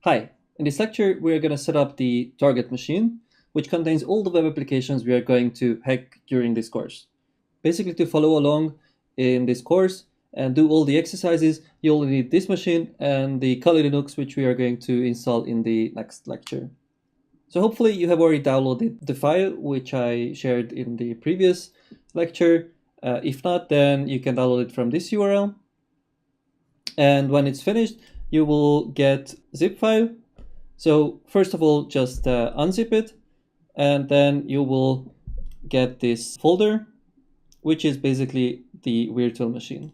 Hi, in this lecture we are going to set up the target machine, which contains all the web applications we are going to hack during this course. Basically, to follow along in this course and do all the exercises, you only need this machine and the Kali Linux, which we are going to install in the next lecture. So hopefully you have already downloaded the file which I shared in the previous lecture. If not, then you can download it from this URL. And when it's finished, you will get zip file. So first of all, just unzip it, and then you will get this folder, which is basically the virtual machine.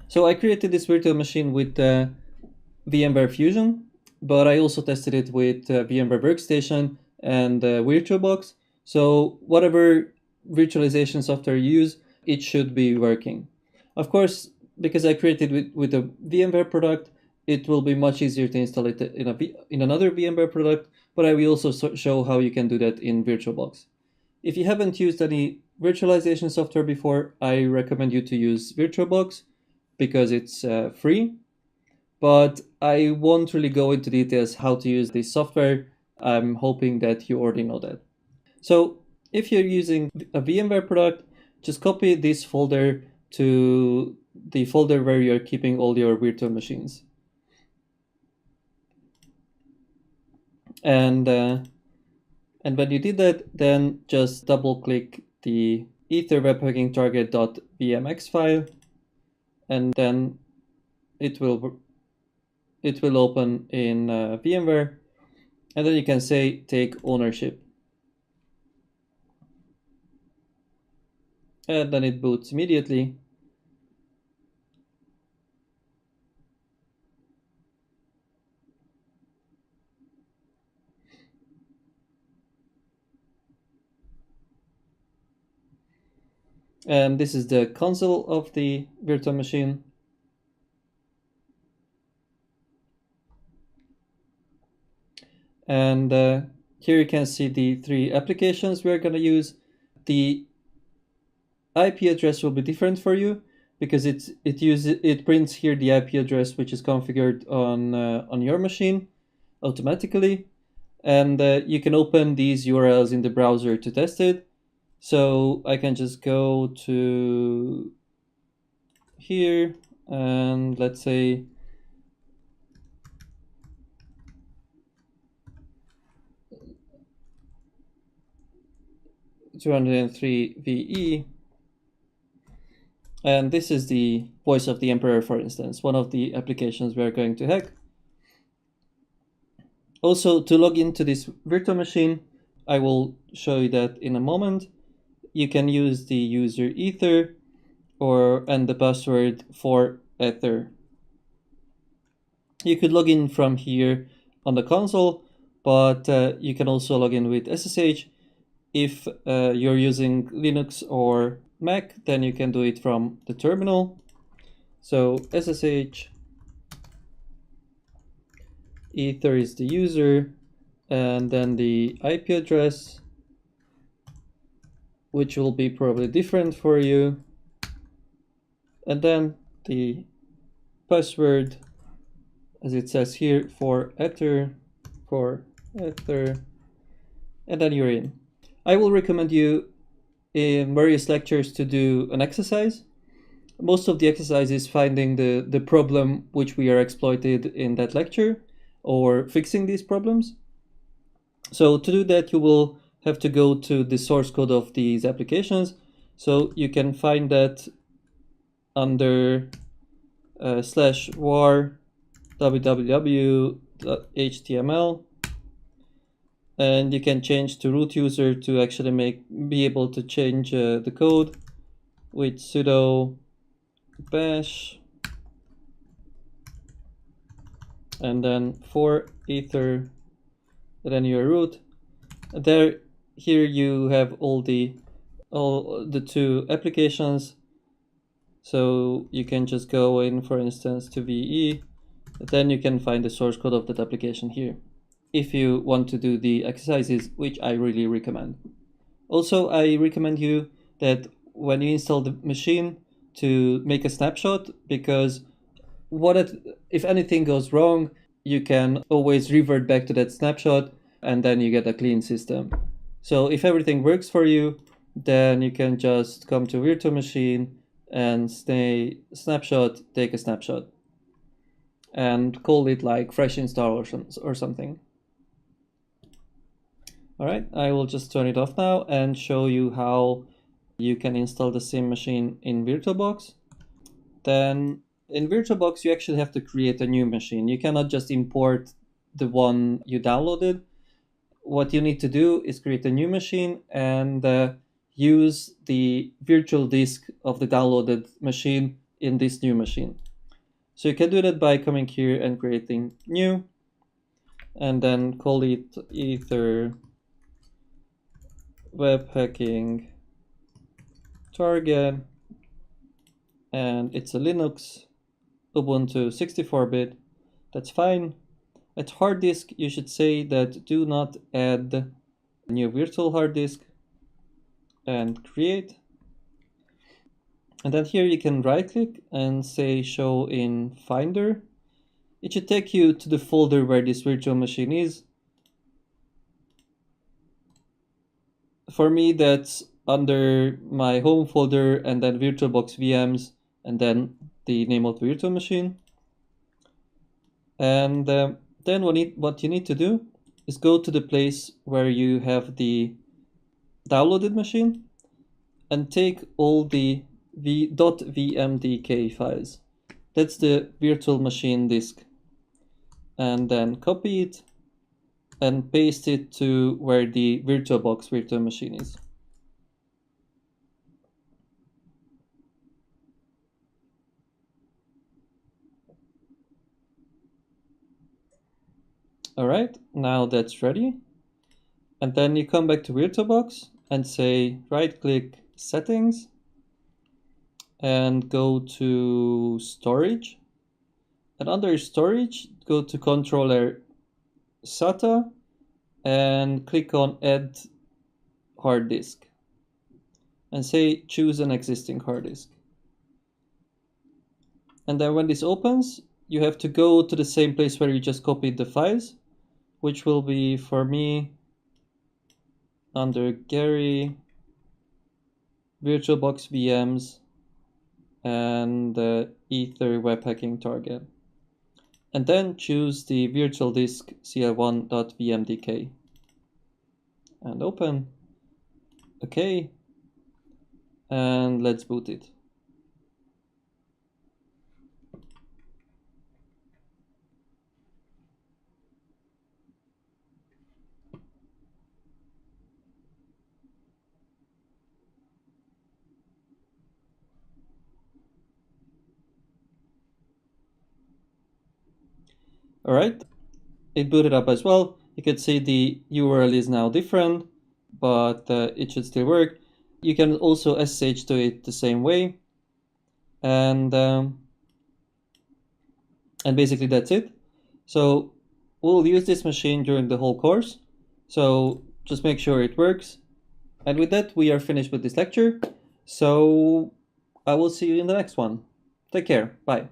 So I created this virtual machine with VMware Fusion, but I also tested it with VMware Workstation and VirtualBox. So whatever virtualization software you use, it should be working. Of course, because I created with a VMware product, it will be much easier to install it in another VMware product, but I will also show how you can do that in VirtualBox. If you haven't used any virtualization software before, I recommend you to use VirtualBox because it's free, but I won't really go into details how to use this software. I'm hoping that you already know that. So if you're using a VMware product, just copy this folder to the folder where you're keeping all your virtual machines. And when you did that, then just double click the ether webhacking target.vmx file, and then it will open in VMware, and then you can say take ownership, and then it boots immediately. And this is the console of the virtual machine. And here you can see the three applications we're going to use. The IP address will be different for you because it prints here the IP address which is configured on your machine automatically, and you can open these URLs in the browser to test it. So I can just go to here and let's say (203VE), and this is the Voice of the Emperor, for instance, one of the applications we are going to hack. Also, to log into this virtual machine, I will show you that in a moment. You can use the user ether and the password for ether. You could log in from here on the console, but you can also log in with SSH. If you're using Linux or Mac, then you can do it from the terminal. So SSH, ether is the user, and then the IP address, which will be probably different for you, and then the password, as it says here, for ether, and then you're in. I will recommend you in various lectures to do an exercise. Most of the exercise is finding the problem which we are exploited in that lecture or fixing these problems. So to do that, you will have to go to the source code of these applications. So you can find that under /var www.html, and you can change to root user to actually be able to change the code with sudo bash and then for ether, and then your root. Here you have all the two applications. So you can just go in, for instance, to VE, then you can find the source code of that application here if you want to do the exercises, which I really recommend. Also, I recommend you that when you install the machine to make a snapshot, because if anything goes wrong, you can always revert back to that snapshot, and then you get a clean system. So if everything works for you, then you can just come to virtual machine and say snapshot, take a snapshot, and call it like fresh install or something. All right, I will just turn it off now and show you how you can install the same machine in VirtualBox. Then in VirtualBox, you actually have to create a new machine. You cannot just import the one you downloaded. What you need to do is create a new machine and use the virtual disk of the downloaded machine in this new machine. So you can do that by coming here and creating new, and then call it either webhacking target, and it's a Linux, Ubuntu 64-bit. That's fine. At hard disk, you should say that do not add a new virtual hard disk, and create. And then here you can right click and say show in Finder. It should take you to the folder where this virtual machine is. For me, that's under my home folder and then VirtualBox VMs and then the name of the virtual machine. And then what you need to do is go to the place where you have the downloaded machine and take all the .vmdk files. That's the virtual machine disk. And then copy it and paste it to where the VirtualBox virtual machine is. All right, now that's ready. And then you come back to VirtualBox and say right-click Settings and go to Storage. And under Storage, go to Controller SATA and click on Add Hard Disk. And say choose an existing hard disk. And then when this opens, you have to go to the same place where you just copied the files, which will be for me under Gary, VirtualBox VMs, and Ether webhacking target. And then choose the virtual disk cl1.vmdk and open. Okay, and let's boot it. All right, it booted up as well. You can see the URL is now different, but it should still work. You can also SSH to it the same way. And basically that's it. So we'll use this machine during the whole course. So just make sure it works. And with that, we are finished with this lecture. So I will see you in the next one. Take care. Bye.